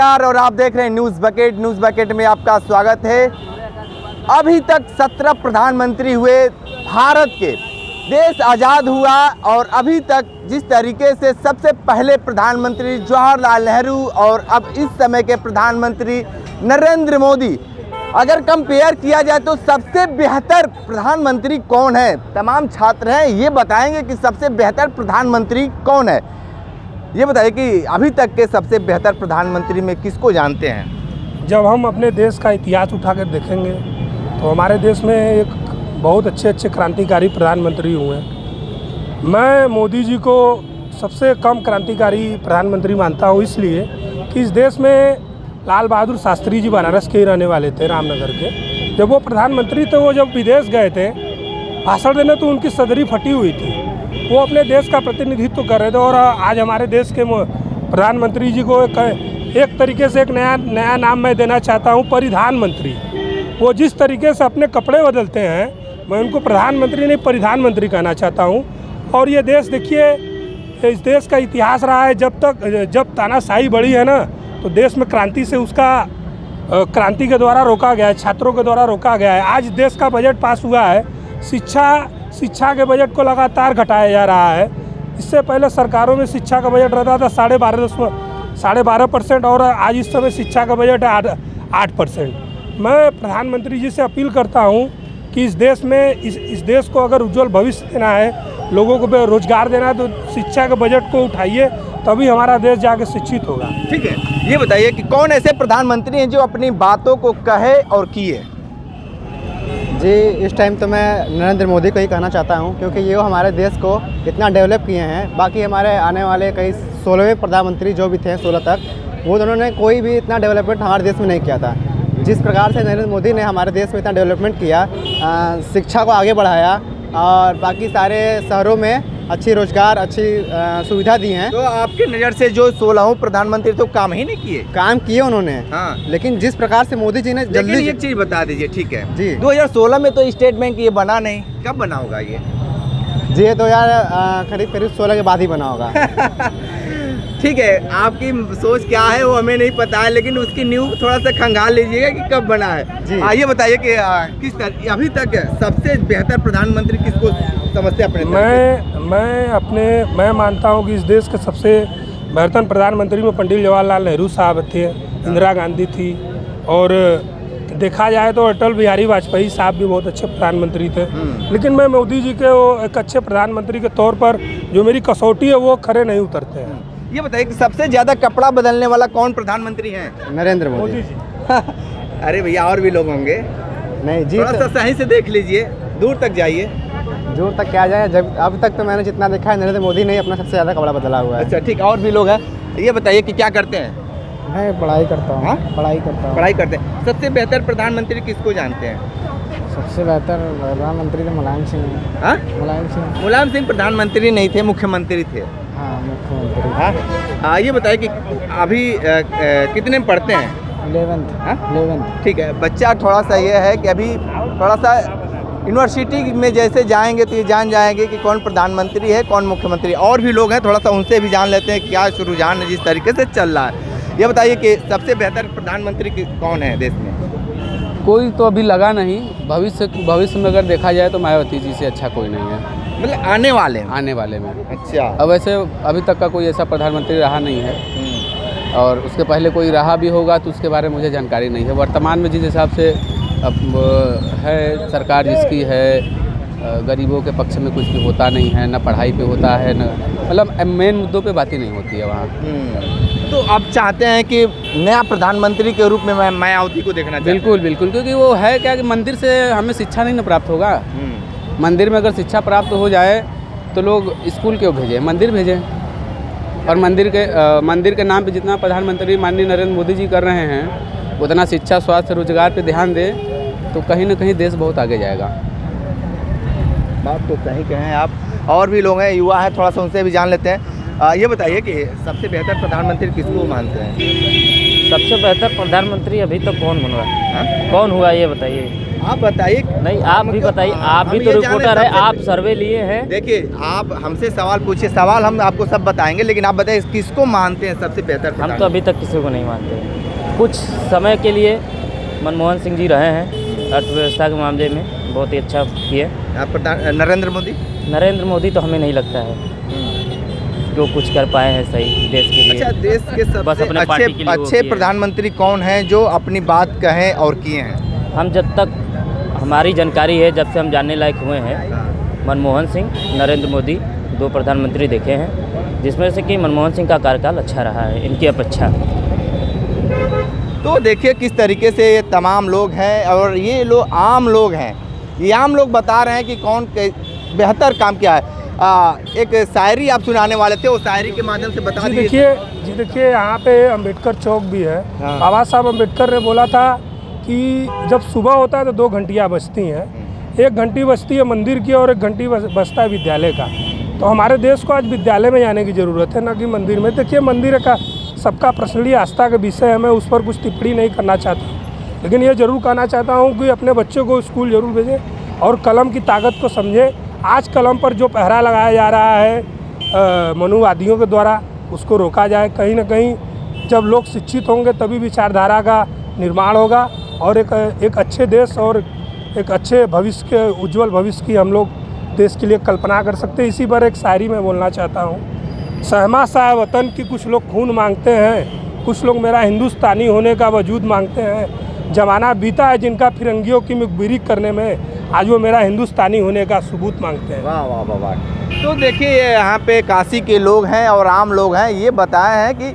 नमस्कार और आप देख रहे हैं न्यूज़ बकेट। न्यूज़ बकेट में आपका स्वागत है। अभी तक 17 प्रधानमंत्री हुए भारत के, देश आज़ाद हुआ और अभी तक जिस तरीके से सबसे पहले प्रधानमंत्री जवाहरलाल नेहरू और अब इस समय के प्रधानमंत्री नरेंद्र मोदी, अगर कंपेयर किया जाए तो सबसे बेहतर प्रधानमंत्री कौन है? तमाम छात्र हैं, ये बताएंगे कि सबसे बेहतर प्रधानमंत्री कौन है। ये बताइए कि अभी तक के सबसे बेहतर प्रधानमंत्री में किसको जानते हैं? जब हम अपने देश का इतिहास उठाकर देखेंगे तो हमारे देश में एक बहुत अच्छे क्रांतिकारी प्रधानमंत्री हुए हैं। मैं मोदी जी को सबसे कम क्रांतिकारी प्रधानमंत्री मानता हूँ, इसलिए कि इस देश में लाल बहादुर शास्त्री जी बनारस के ही रहने वाले थे, रामनगर के। जब वो प्रधानमंत्री थे, वो जब विदेश गए थे भाषण देने, तो उनकी सदरी फटी हुई थी। वो अपने देश का प्रतिनिधित्व कर रहे थे और आज हमारे देश के प्रधानमंत्री जी को एक तरीके से एक नया नाम मैं देना चाहता हूँ, परिधान मंत्री। वो जिस तरीके से अपने कपड़े बदलते हैं, मैं उनको प्रधानमंत्री नहीं परिधान मंत्री कहना चाहता हूँ। और ये देश देखिए, इस देश का इतिहास रहा है, जब तानाशाही बढ़ी है ना, तो देश में क्रांति से उसका क्रांति के द्वारा रोका गया है, छात्रों के द्वारा रोका गया है। आज देश का बजट पास हुआ है, शिक्षा के बजट को लगातार घटाया जा रहा है। इससे पहले सरकारों में शिक्षा का बजट रहता था 12.5% और आज इस समय शिक्षा का बजट है 8%। मैं प्रधानमंत्री जी से अपील करता हूं कि इस देश में इस देश को अगर उज्जवल भविष्य देना है, लोगों को रोजगार देना है, तो शिक्षा के बजट को उठाइए, तभी हमारा देश जाके शिक्षित होगा। ठीक है, ये बताइए कि कौन ऐसे प्रधानमंत्री हैं जो अपनी बातों को कहे और किए? जी, इस टाइम तो मैं नरेंद्र मोदी को ही कहना चाहता हूं, क्योंकि ये हमारे देश को इतना डेवलप किए हैं। बाकी हमारे आने वाले कई 16वें प्रधानमंत्री जो भी थे 16 तक, वो दोनों ने कोई भी इतना डेवलपमेंट हमारे देश में नहीं किया था। जिस प्रकार से नरेंद्र मोदी ने हमारे देश में इतना डेवलपमेंट किया, शिक्षा को आगे बढ़ाया और बाकी सारे शहरों में अच्छी रोजगार, अच्छी सुविधा दी हैं। तो आपकी नज़र से जो 16वें प्रधानमंत्री तो काम ही नहीं किए? काम किए उन्होंने, हाँ। लेकिन जिस प्रकार से मोदी जी ने जल्दी एक चीज़ बता दीजिए। ठीक है जी, 2016 में तो स्टेट बैंक ये बना नहीं, कब बना होगा ये? जी, ये 2000 करीब 16 के बाद ही बना होगा। ठीक है, आपकी सोच क्या है वो हमें नहीं पता है, लेकिन उसकी न्यूज़ थोड़ा सा खंगाल लीजिएगा कि कब बना है जी। ये बताइए कि अभी तक सबसे बेहतर प्रधानमंत्री किसको समझते हैं अपने? मैं मानता हूँ कि इस देश के सबसे बेहतर प्रधानमंत्री में पंडित जवाहरलाल नेहरू साहब थे, इंदिरा गांधी थी, और देखा जाए तो अटल बिहारी वाजपेयी साहब भी बहुत अच्छे प्रधानमंत्री थे। लेकिन मैं मोदी जी के एक अच्छे प्रधानमंत्री के तौर पर जो मेरी कसौटी है वो खरे नहीं उतरते हैं। ये बताइए कि सबसे ज़्यादा कपड़ा बदलने वाला कौन प्रधानमंत्री है? नरेंद्र मोदी जी। अरे भैया, और भी लोग होंगे। नहीं जी, थोड़ा सा सही से देख लीजिए, दूर तक जाइए। दूर तक क्या जाए, जब अब तक तो मैंने जितना देखा है, नरेंद्र मोदी ने अपना सबसे ज़्यादा कपड़ा बदला हुआ है। अच्छा, ठीक, और भी लोग हैं। ये बताइए कि क्या करते हैं? मैं पढ़ाई करता हूँ। पढ़ाई करते हैं। सबसे बेहतर प्रधानमंत्री किसको जानते हैं? सबसे बेहतर प्रधानमंत्री तो मुलायम सिंह है। हाँ, मुलायम सिंह प्रधानमंत्री नहीं थे, मुख्यमंत्री थे। हाँ, मुख्यमंत्री। हाँ, ये बताइए कि अभी कितने में पढ़ते हैं? 11th। ठीक है, बच्चा थोड़ा सा ये है कि अभी थोड़ा सा यूनिवर्सिटी में जैसे जाएंगे तो ये जान जाएंगे कि कौन प्रधानमंत्री है, कौन मुख्यमंत्री। और भी लोग हैं, थोड़ा सा उनसे भी जान लेते हैं क्या रुझान है जिस तरीके से चल रहा है। ये बताइए कि सबसे बेहतर प्रधानमंत्री कौन है देश में? कोई तो अभी लगा नहीं। भविष्य में अगर देखा जाए तो मायावती जी से अच्छा कोई नहीं है, मतलब आने वाले में। अच्छा, अब वैसे अभी तक का कोई ऐसा प्रधानमंत्री रहा नहीं है, और उसके पहले कोई रहा भी होगा तो उसके बारे में मुझे जानकारी नहीं है। वर्तमान में जिस हिसाब से अब है सरकार जिसकी है, गरीबों के पक्ष में कुछ भी होता नहीं है, न पढ़ाई पे होता है, न मतलब मेन मुद्दों पे बात ही नहीं होती है वहाँ। तो आप चाहते हैं कि नया प्रधानमंत्री के रूप में मायावती को देखना चाहिए? बिल्कुल, क्योंकि वो है क्या कि मंदिर से हमें शिक्षा नहीं न प्राप्त होगा। मंदिर में अगर शिक्षा प्राप्त हो जाए तो लोग स्कूल क्यों भेजें, मंदिर भेजें। और मंदिर के नाम पे जितना प्रधानमंत्री माननीय नरेंद्र मोदी जी कर रहे हैं, उतना शिक्षा, स्वास्थ्य, रोजगार पे ध्यान दें तो कहीं ना कहीं देश बहुत आगे जाएगा। बात तो सही कहें आप। और भी लोग हैं, युवा हैं, थोड़ा सा उनसे भी जान लेते हैं। ये बताइए कि सबसे बेहतर प्रधानमंत्री किसको मानते हैं? सबसे बेहतर प्रधानमंत्री अभी तक कौन बन रहा है? कौन हुआ ये बताइए। आप बताइए। नहीं, आप भी बताइए, आप भी हम तो ये जाने रिपोर्टर है, सबसे आप सर्वे लिए हैं। देखिए, आप हमसे सवाल पूछिए, सवाल हम आपको सब बताएंगे, लेकिन आप बताइए किसको मानते हैं सबसे बेहतर? हम तो अभी तक किसी को नहीं मानते। कुछ समय के लिए मनमोहन सिंह जी रहे हैं, अर्थव्यवस्था के मामले में बहुत ही अच्छा किए। नरेंद्र मोदी? नरेंद्र मोदी तो हमें नहीं लगता है जो कुछ कर पाए हैं सही देश के लिए। अच्छा, देश के बस सबसे अपने पार्टी के लिए वो अच्छे किए। प्रधानमंत्री कौन हैं जो अपनी बात कहें और किए हैं? हम जब तक हमारी जानकारी है, जब से हम जानने लायक हुए हैं, मनमोहन सिंह, नरेंद्र मोदी 2 प्रधानमंत्री देखे हैं, जिसमें से कि मनमोहन सिंह का कार्यकाल अच्छा रहा है, इनकी अपेक्षा। तो देखिए किस तरीके से ये तमाम लोग हैं, और ये लोग आम लोग हैं। ये आम लोग बता रहे हैं कि कौन बेहतर काम किया है। एक शायरी आप सुनाने वाले थे, उस शायरी के माध्यम से बता दीजिए। जी देखिए, यहाँ पे अंबेडकर चौक भी है। हाँ। बाबा साहब अंबेडकर ने बोला था कि जब सुबह होता है तो 2 घंटियाँ बजती हैं, 1 घंटी बजती है मंदिर की और 1 घंटी बजता है विद्यालय का। तो हमारे देश को आज विद्यालय में जाने की ज़रूरत है, ना कि मंदिर में। देखिए, मंदिर का सबका पर्सनली आस्था का विषय है, मैं उस पर कुछ टिप्पणी नहीं करना चाहता, लेकिन ये ज़रूर कहना चाहता हूँ कि अपने बच्चों को स्कूल ज़रूर भेजें और कलम की ताकत को समझें। आज कलम पर जो पहरा लगाया जा रहा है मनुवादियों के द्वारा, उसको रोका जाए। कहीं ना कहीं जब लोग शिक्षित होंगे तभी विचारधारा का निर्माण होगा और एक अच्छे देश और एक अच्छे भविष्य के, उज्जवल भविष्य की हम लोग देश के लिए कल्पना कर सकते हैं। इसी पर एक शायरी में बोलना चाहता हूँ। सहमा सा वतन की कुछ लोग खून मांगते हैं, कुछ लोग मेरा हिंदुस्तानी होने का वजूद मांगते हैं। ज़माना बीता है जिनका फिरंगियों की मुखबिरी करने में, आज वो मेरा हिंदुस्तानी होने का सबूत मांगते हैं। वाह वाह वाह वाह। तो देखिए, यहाँ पे काशी के लोग हैं और आम लोग हैं, ये बताए हैं कि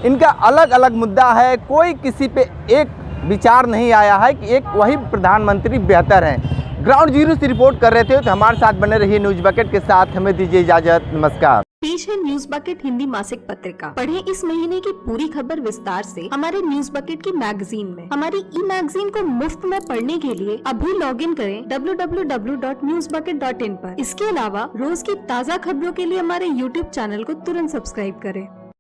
इनका अलग अलग मुद्दा है। कोई किसी पे एक विचार नहीं आया है कि एक वही प्रधानमंत्री बेहतर हैं। ग्राउंड जीरो से रिपोर्ट कर रहे थे, तो हमारे साथ बने रहिए न्यूज बकेट के साथ। हमें दीजिए इजाजत, नमस्कार। पेश है न्यूज बकेट हिंदी मासिक पत्रिका। पढ़ें इस महीने की पूरी खबर विस्तार से हमारे न्यूज बकेट की मैगजीन में। हमारी ई मैगजीन को मुफ्त में पढ़ने के लिए अभी लॉगिन करें www.newsbucket.in पर। इसके अलावा रोज की ताज़ा खबरों के लिए हमारे YouTube चैनल को तुरंत सब्सक्राइब करें।